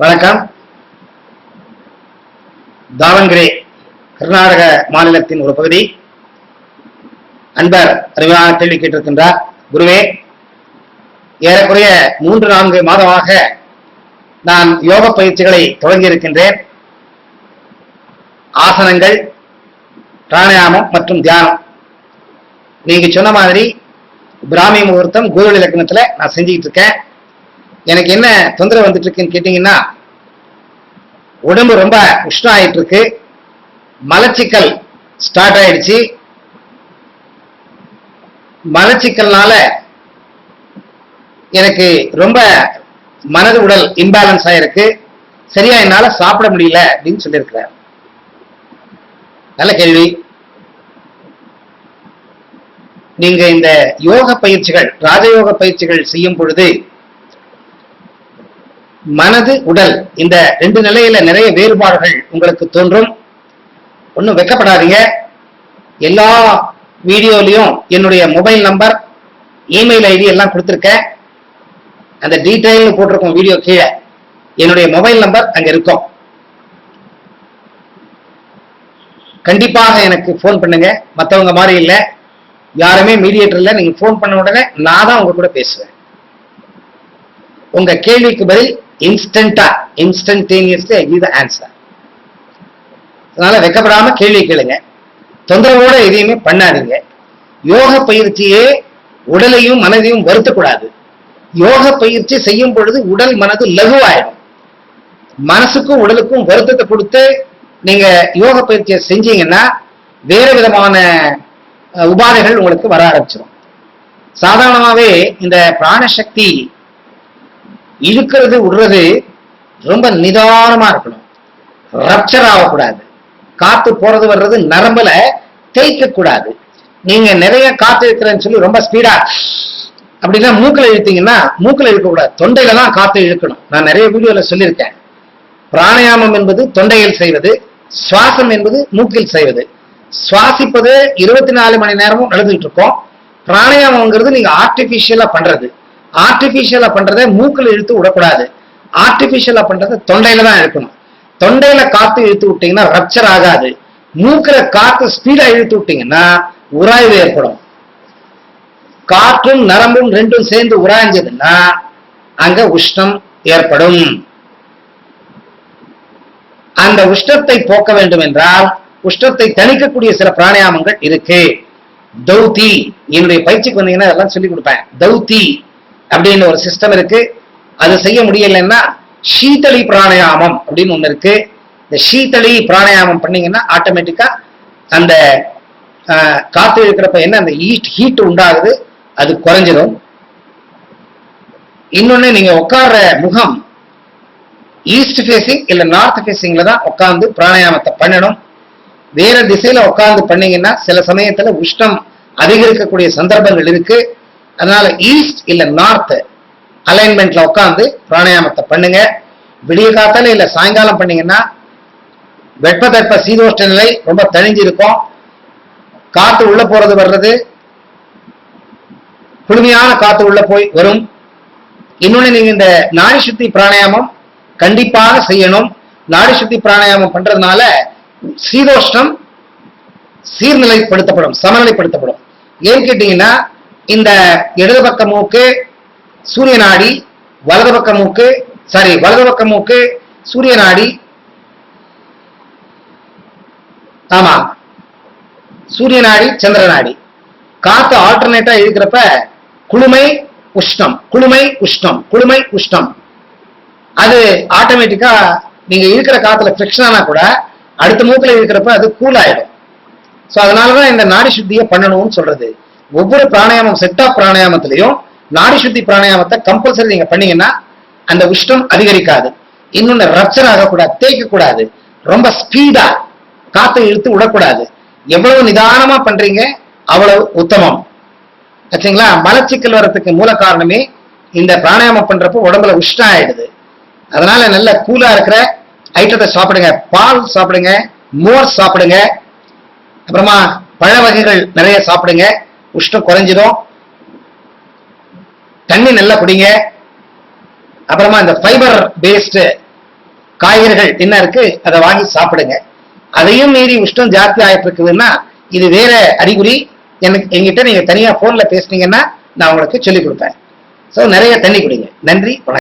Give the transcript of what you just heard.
வணக்கம். தாவண்கரே கர்நாடக மாநிலத்தின் ஒரு பகுதி. அன்பர் அறிவான கேள்வி கேட்டிருக்கின்றார். குருவே, ஏறக்குறைய 3-4 மாதமாக நான் யோக பயிற்சிகளை தொடங்கி இருக்கின்றேன். ஆசனங்கள், பிராணாயாமம் மற்றும் தியானம். நீங்க சொன்ன மாதிரி பிராமி முகூர்த்தம் கோவில் இலக்கணத்துல நான் செஞ்சுக்கிட்டு இருக்கேன். எனக்கு என்ன தொந்தரவு வந்துட்டு இருக்குன்னு கேட்டீங்கன்னா, உடம்பு ரொம்ப உஷ்ணம் ஆயிட்டு இருக்கு, மலச்சிக்கல் ஸ்டார்ட் ஆயிடுச்சு. மலச்சிக்கல்னால எனக்கு ரொம்ப மனது உடல் இம்பேலன்ஸ் ஆயிருக்கு, சரியா என்னால சாப்பிட முடியல அப்படின்னு சொல்லியிருக்கிறார். நல்ல கேள்வி. நீங்க இந்த யோக பயிற்சிகள், ராஜயோக பயிற்சிகள் செய்யும் பொழுது மனது உடல் இந்த 2 நிலையில நிறைய வேறுபாடுகள் உங்களுக்கு தோன்றும். ஒன்றும் வெக்கப்படாதீங்க. எல்லா வீடியோலையும் என்னுடைய மொபைல் நம்பர், இமெயில் ஐடி எல்லாம் கொடுத்துருக்கேன். அந்த டீட்டெயில் போட்டிருக்கோம் வீடியோ கீழே. என்னுடைய மொபைல் நம்பர் அங்க இருக்கும். கண்டிப்பாக எனக்கு போன் பண்ணுங்க. மற்றவங்க மாதிரி இல்லை, யாருமே மீடியேட்டர் இல்லை. நீங்க போன் பண்ண உடனே நான் தான் உங்க கூட பேசுவேன். உங்க கேள்விக்கு பதில் instantaneously I give the answer. அதனால வெக்கப்படாம கேள்வி கேளுங்க. தொந்தரவோட எதையுமே பண்ணாதீங்க. யோக பயிற்சியே உடலையும் மனதையும் வருத்தக்கூடாது. யோக பயிற்சி செய்யும் பொழுது உடல் மனது லகுவாயிடும். மனசுக்கும் உடலுக்கும் வருத்தத்தை கொடுத்து நீங்க யோக பயிற்சியை செஞ்சீங்கன்னா வேற விதமான உபாதைகள் உங்களுக்கு வர ஆரம்பிச்சிடும். சாதாரணமாவே இந்த பிராணசக்தி இழுக்கிறது விடுறது ரொம்ப நிதானமா இருக்கணும். ரப்சர் ஆகக்கூடாது. காத்து போறது வர்றது நரம்புல தேய்க்க கூடாது. நீங்க நிறைய காத்து இழுக்கிறேன்னு சொல்லி ரொம்ப ஸ்பீடா அப்படின்னா மூக்கில் இழுத்தீங்கன்னா, மூக்கில் இழுக்கக்கூடாது, தொண்டையில தான் காத்து இழுக்கணும். நான் நிறைய வீடியோல சொல்லியிருக்கேன். பிராணாயாமம் என்பது தொண்டையில் செய்வது, சுவாசம் என்பது மூக்கில் செய்வது. சுவாசிப்பது 24 மணி நேரமும் நடந்துகிட்டு இருக்கோம். பிராணாயாமம்ங்கிறது நீங்க ஆர்டிபிஷியலா பண்றது. ஆர்டிபிஷியலா பண்றதை மூக்கில் இழுத்து விடக்கூடாது. ஆர்டிபிஷியலா பண்றதை தொண்டையில தான் இழுக்கணும். தொண்டையில காத்து இழுத்து விட்டீங்கன்னா ரப்சர் ஆகாது. மூக்கில காத்து ஸ்பீடா இழுத்து விட்டீங்கன்னா உராய்வு ஏற்படும். காற்றும் நரம்பும் 2ம் சேர்ந்து உராய்ஞ்சதுன்னா அங்க உஷ்ணம் ஏற்படும். அந்த உஷ்ணத்தை போக்க வேண்டும் என்றால் உஷ்ணத்தை தணிக்கக்கூடிய சில பிராணாயாமங்கள் இருக்கு. தௌதி, என்னுடைய பயிற்சிக்கு வந்தீங்கன்னா அதெல்லாம் சொல்லி கொடுப்பேன். தௌதி அப்படின்னு ஒரு சிஸ்டம் இருக்கு. அது செய்ய முடியலன்னா சீதளி பிராணாயாமம் அப்படின்னு ஒண்ணு இருக்கு. இந்த சீதளி பிராணாயாமம் பண்ணீங்கன்னா ஆட்டோமேட்டிக்கா அந்த காத்து இருக்கிறப்ப என்ன அந்த ஹீட் உண்டாகுது, அது குறைஞ்சிடும். இன்னொன்னு, நீங்க உட்கார்ற முகம் ஈஸ்ட் ஃபேசிங் இல்ல நார்த் ஃபேசிங்ல தான் உட்கார்ந்து பிராணாயாமத்தை பண்ணணும். வேற திசையில உட்கார்ந்து பண்ணீங்கன்னா சில சமயத்துல உஷ்ணம் அதிகரிக்கக்கூடிய சந்தர்ப்பங்கள் இருக்கு. அதனால ஈஸ்ட் இல்ல நார்த் அலைன்மெண்ட்ல உட்கார்ந்து பிராணாயாமத்தை பண்ணுங்க. விடிய காத்தால இல்ல சாயங்காலம் பண்ணீங்கன்னா வெப்பதற்ப சீதோஷ்ட நிலை ரொம்ப தணிஞ்சு இருக்கும். காத்து உள்ள போறது வர்றது, குளுமையான காத்து உள்ள போய் வரும். இன்னொன்னு, நீங்க இந்த நாடி சுத்தி பிராணாயாமம் கண்டிப்பாக செய்யணும். நாடி சுத்தி பிராணாயாமம் பண்றதுனால சீதோஷ்ணம் சீர்நிலைப்படுத்தப்படும், சமநிலைப்படுத்தப்படும். ஏன்னு கேட்டீங்கன்னா, இந்த இடது பக்க மூக்கு சூரிய நாடி, வலது பக்க மூக்கு சூரிய நாடி, ஆமா சூரிய நாடி சந்திர நாடி. காத்து ஆல்டர்னேட்டா இருக்கிறப்ப குளுமை உஷ்ணம், குளுமை உஷ்ணம், குளுமை உஷ்ணம். அது ஆட்டோமேட்டிக்கா நீங்க இருக்கிற காத்துல ஃபிரிக்ஷன் ஆனா கூட அடுத்த மூக்குல இருக்கிறப்ப அது கூல் ஆயிடும். ஸோ அதனாலதான் இந்த நாடி சுத்தியை பண்ணணும்னு சொல்றது. ஒவ்வொரு பிராணாயாமம், செட் ஆஃப் பிராணாயாமத்திலையும் நாடி சுத்தி பிராணாயாமத்தை கம்பல்சரி நீங்க பண்ணீங்கன்னா அந்த உஷ்ணம் அதிகரிக்காது. இன்னொன்னு, ரப்சர் ஆகக்கூடாது, தேய்க்க கூடாது, ரொம்ப ஸ்பீடா காத்தை இழுத்து விடக்கூடாது. எவ்வளவு நிதானமா பண்றீங்க அவ்வளவு உத்தமம். ஆச்சுங்களா? மலச்சிக்கல் வரத்துக்கு மூல காரணமே இந்த பிராணாயாமம் பண்றப்போ உடம்புல உஷ்ணம் ஆயிடுது. அதனால நல்ல கூலா இருக்கிற ஐட்டத்தை சாப்பிடுங்க. பால் சாப்பிடுங்க, மோர் சாப்பிடுங்க, அப்புறமா பழ வகைகள் நிறைய சாப்பிடுங்க, உஷ்ணம் குறைஞ்சிடும். தண்ணி நல்லா குடிங்க. அப்புறமா இந்த ஃபைபர் பேஸ்டு காய்கறிகள் என்ன இருக்கு அதை வாங்கி சாப்பிடுங்க. அதையும் மீறி உஷ்ணம் ஜாஸ்தி ஆயிட்டு இருக்குதுன்னா இது வேற அறிகுறி. என்கிட்ட நீங்க தனியா போன்ல பேசுனீங்கன்னா நான் உங்களுக்கு சொல்லிக் கொடுப்பேன். சோ நிறைய தண்ணி குடிங்க. நன்றி, வணக்கம்.